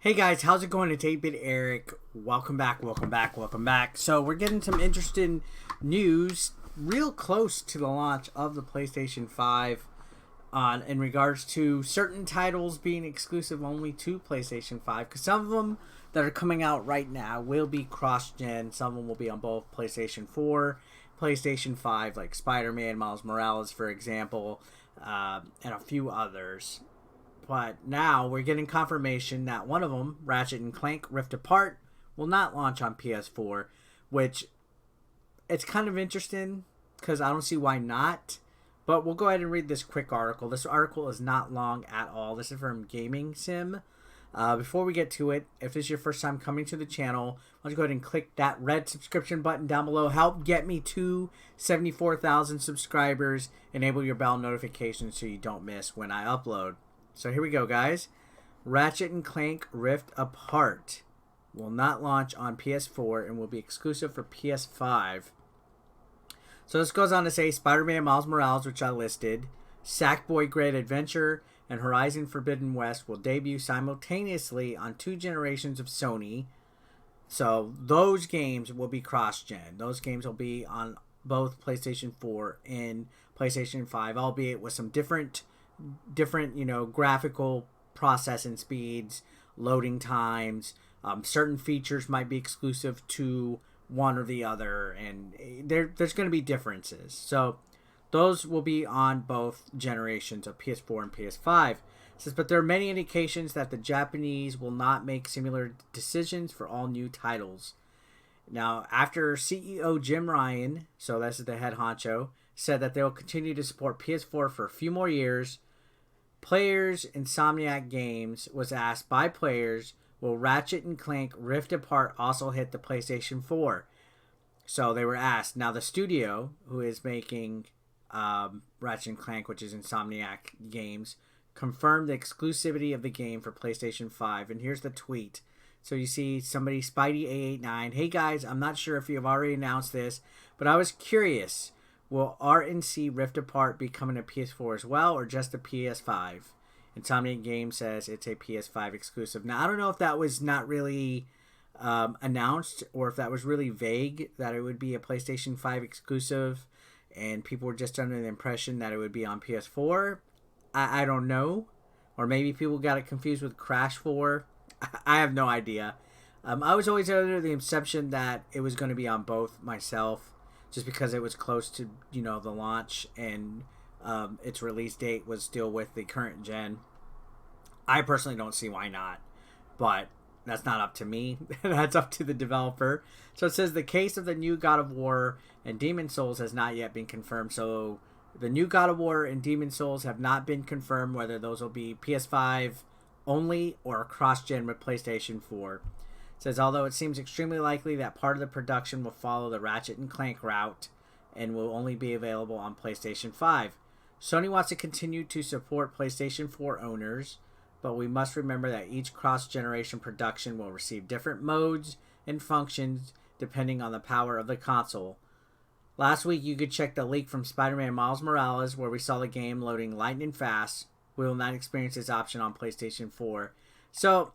Hey guys, how's it going? It's 8-Bit Eric. Welcome back, welcome back, welcome back. So we're getting some interesting news real close to the launch of the PlayStation 5 in regards to certain titles being exclusive only to PlayStation 5. Because some of them that are coming out right now will be cross-gen. Some of them will be on both PlayStation 4, PlayStation 5, like Spider-Man, Miles Morales, for example, and a few others. But now we're getting confirmation that one of them, Ratchet and Clank Rift Apart, will not launch on PS4, which it's kind of interesting because I don't see why not. But we'll go ahead and read this quick article. This article is not long at all. This is from Gaming Sim. Before we get to it, if this is your first time coming to the channel, why don't you go ahead and click that red subscription button down below. Help get me to 74,000 subscribers. Enable your bell notifications so you don't miss when I upload. So here we go, guys. Ratchet and Clank Rift Apart will not launch on PS4 and will be exclusive for PS5. So this goes on to say Spider-Man Miles Morales, which I listed, Sackboy Great Adventure, and Horizon Forbidden West will debut simultaneously on 2 generations of Sony. So those games will be cross-gen. Those games will be on both PlayStation 4 and PlayStation 5, albeit with some different graphical processing speeds, loading times. Certain features might be exclusive to one or the other, and there's going to be differences. So those will be on both generations of PS4 and PS5. It says, but there are many indications that the Japanese will not make similar decisions for all new titles. Now, after CEO Jim Ryan, so this is the head honcho, said that they will continue to support PS4 for a few more years, Players Insomniac Games was asked by players, will Ratchet and Clank Rift Apart also hit the PlayStation 4? So they were asked. Now the studio who is making Ratchet and Clank, which is Insomniac Games, confirmed the exclusivity of the game for PlayStation 5. And here's the tweet. So you see somebody, Spidey889, hey guys, I'm not sure if you've already announced this, but I was curious. Will RNC Rift Apart be coming to PS4 as well, or just a PS5? Insomniac Games says it's a PS5 exclusive. Now, I don't know if that was not really announced, or if that was really vague, that it would be a PlayStation 5 exclusive, and people were just under the impression that it would be on PS4. I don't know. Or maybe people got it confused with Crash 4. I have no idea. I was always under the assumption that it was going to be on both myself, just because it was close to, the launch, and its release date was still with the current gen. I personally don't see why not, but that's not up to me. That's up to the developer. So it says the case of the new God of War and Demon Souls has not yet been confirmed. So the new God of War and Demon Souls have not been confirmed whether those will be PS5 only or cross-gen with PlayStation 4. Says, although it seems extremely likely that part of the production will follow the Ratchet and Clank route and will only be available on PlayStation 5. Sony wants to continue to support PlayStation 4 owners, but we must remember that each cross-generation production will receive different modes and functions depending on the power of the console. Last week, you could check the leak from Spider-Man Miles Morales where we saw the game loading lightning fast. We will not experience this option on PlayStation 4. So,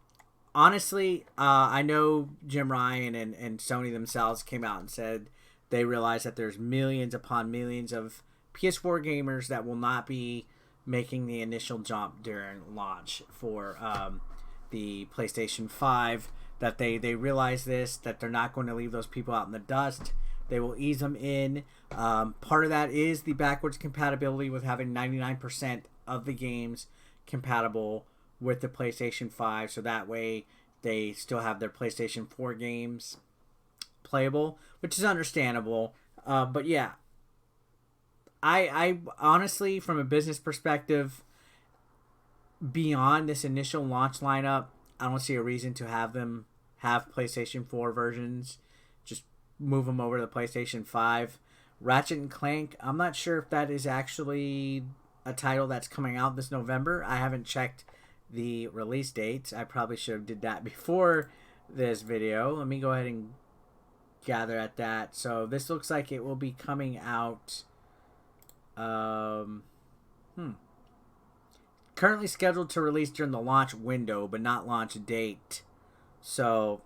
honestly, I know Jim Ryan and Sony themselves came out and said they realize that there's millions upon millions of PS4 gamers that will not be making the initial jump during launch for the PlayStation 5, that they realize this, that they're not going to leave those people out in the dust. They will ease them in. Part of that is the backwards compatibility with having 99% of the games compatible with the PlayStation 5, so that way they still have their PlayStation 4 games playable, which is understandable. But yeah, I honestly, from a business perspective, beyond this initial launch lineup, I don't see a reason to have them have PlayStation 4 versions. Just move them over to the PlayStation 5. Ratchet and Clank, I'm not sure if that is actually a title that's coming out this November. I haven't checked the release dates. I probably should have did that before this video. Let me go ahead and gather at that. So this looks like it will be coming out currently scheduled to release during the launch window, but not launch date. So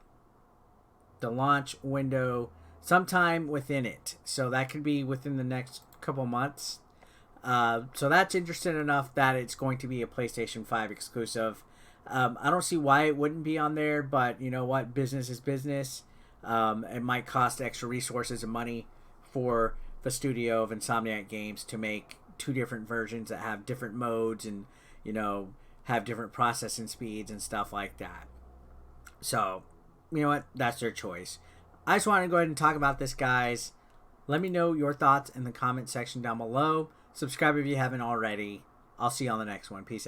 the launch window sometime within it. So that could be within the next couple months. So that's interesting enough that it's going to be a PlayStation 5 exclusive. I don't see why it wouldn't be on there, but you know what? Business is business. It might cost extra resources and money for the studio of Insomniac Games to make two different versions that have different modes and, you know, have different processing speeds and stuff like that. So, you know what? That's their choice. I just want to go ahead and talk about this, guys. Let me know your thoughts in the comment section down below. Subscribe if you haven't already. I'll see you on the next one. Peace out.